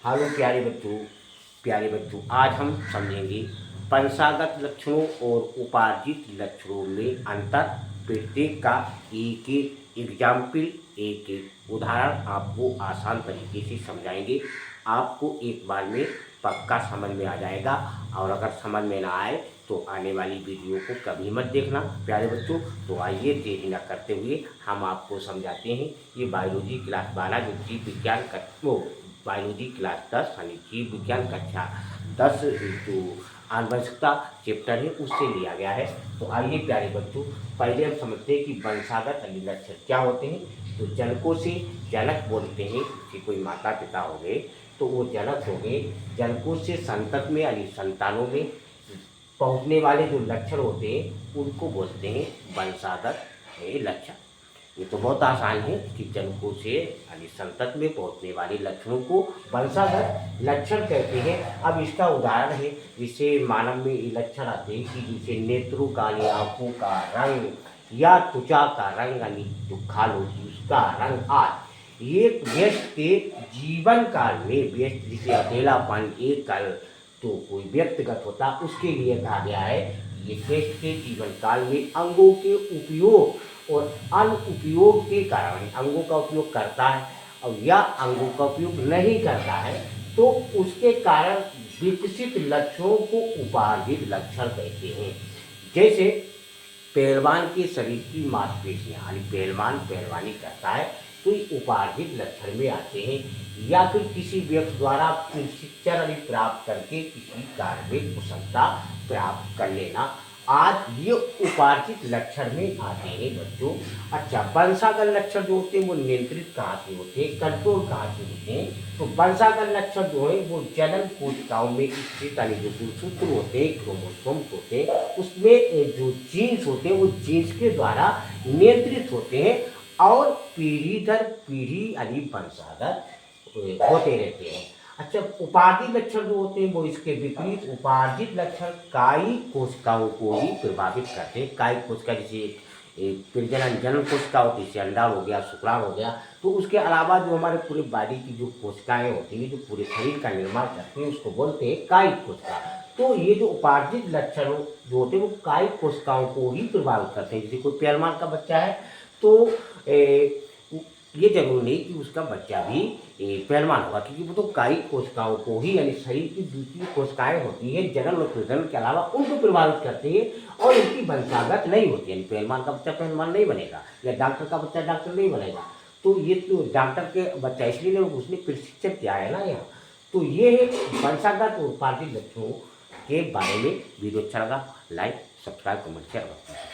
Hello प्यारे बच्चों आज हम समझेंगे वंशागत लक्षणों और उपार्जित लक्षणों में अंतर। प्रत्येक का एक एक एग्जाम्पल, एक एक उदाहरण आपको आसान तरीके से समझाएंगे। आपको एक बार में पक्का समझ में आ जाएगा, और अगर समझ में ना आए तो आने वाली वीडियो को कभी मत देखना प्यारे बच्चों। तो आइए देरी न करते हुए हम आपको समझाते हैं। ये बायोलॉजी क्लास 12 जो जीव विज्ञान बायोलॉजी क्लास 10 यानी जीव विज्ञान कक्षा 10 जो आनुवंशिकता चैप्टर है उससे लिया गया है। तो आइए प्यारे बच्चों पहले हम समझते हैं कि वंशागत लक्षण क्या होते हैं। तो जनकों से जनक बोलते हैं कि कोई माता पिता हो गए तो वो जनक हो गए। जनकों से संतत में यानी संतानों में पहुंचने वाले जो लक्षण होते हैं उनको बोलते हैं वंशागत लक्षण। ये तो बहुत आसान है कि जनकों से यानी संतत में पहुंचने वाले लक्षणों को वंशागत लक्षण कहते हैं। अब इसका उदाहरण है, जिसे मानव में ये लक्षण आते हैं कि जैसे नेत्रों का यानी आँखों का रंग या त्वचा का रंग यानी जो खाल होती है उसका रंग आदि। ये व्यस्त के जीवन काल में व्यस्त जिसे अकेलापन एक काल तो कोई व्यक्तिगत होता उसके लिए कहा गया है। ये व्यस्त के जीवन काल में अंगों के उपयोग और अनुपयोग के कारण अंगों का उपयोग करता है और या अंगों का उपयोग नहीं करता है तो उसके कारण विकसित लक्षणों को उपार्जित लक्षण कहते हैं। जैसे पहलवान के शरीर की मांसपेशियां यानी पहलवान पहलवानी करता है तो ये उपार्जित लक्षण में आते हैं। या फिर किसी व्यक्ति द्वारा प्रशिक्षण प्राप्त करके किसी कार्य में कुशलता प्राप्त कर लेना आज ये उपार्जित लक्षण में आते हैं बच्चों। अच्छा, वंशागत लक्षण जो होते हैं वो नियंत्रित कहाँ से होते हैं, कंट्रोल कहाँ से होते हैं। तो वंशागत लक्षण जो है वो जनन कोशिकाओं में स्थित यानी जो गुणसूत्र होते हैं क्रोमोसोम्स होते हैं उसमें जो जीन्स होते हैं वो जीन्स के द्वारा नियंत्रित होते हैं और पीढ़ी दर पीढ़ी यानी वंशागत होते रहते हैं। अच्छा, उपार्जित लक्षण जो होते हैं वो इसके विपरीत उपार्जित लक्षण कायिक कोशिकाओं को ही प्रभावित करते हैं। कायिक कोशिका जैसे प्रजनन जनन कोशिका होती है, जैसे अंडा हो गया, शुक्राणु हो गया, तो उसके अलावा जो हमारे पूरे बॉडी की जो कोशिकाएं होती हैं जो पूरे शरीर का निर्माण करते हैं उसको बोलते हैं कायिक कोशिका। तो ये जो उपार्जित लक्षण जो होते हैं वो कायिक कोशिकाओं को ही प्रभावित करते हैं। जैसे कोई पहलवान का बच्चा है तो ये जरूर नहीं कि उसका बच्चा भी पहलवान होगा, क्योंकि वो तो कायिक कोशिकाओं को ही यानी शरीर की दूसरी कोशिकाएं होती हैं जनन और प्रजनन के अलावा उनको प्रभावित करती है और उनकी वंशागत नहीं होती। यानी पहलवान का बच्चा पहलवान नहीं बनेगा या डॉक्टर का बच्चा डॉक्टर नहीं बनेगा। तो ये तो डॉक्टर के बच्चा इसलिए उसने प्रशिक्षण किया है ना यहाँ। तो ये है वंशागत और उपार्जित लक्षणों के बारे में। वीडियो अच्छा लगा लाइक सब्सक्राइब कमेंट शेयर।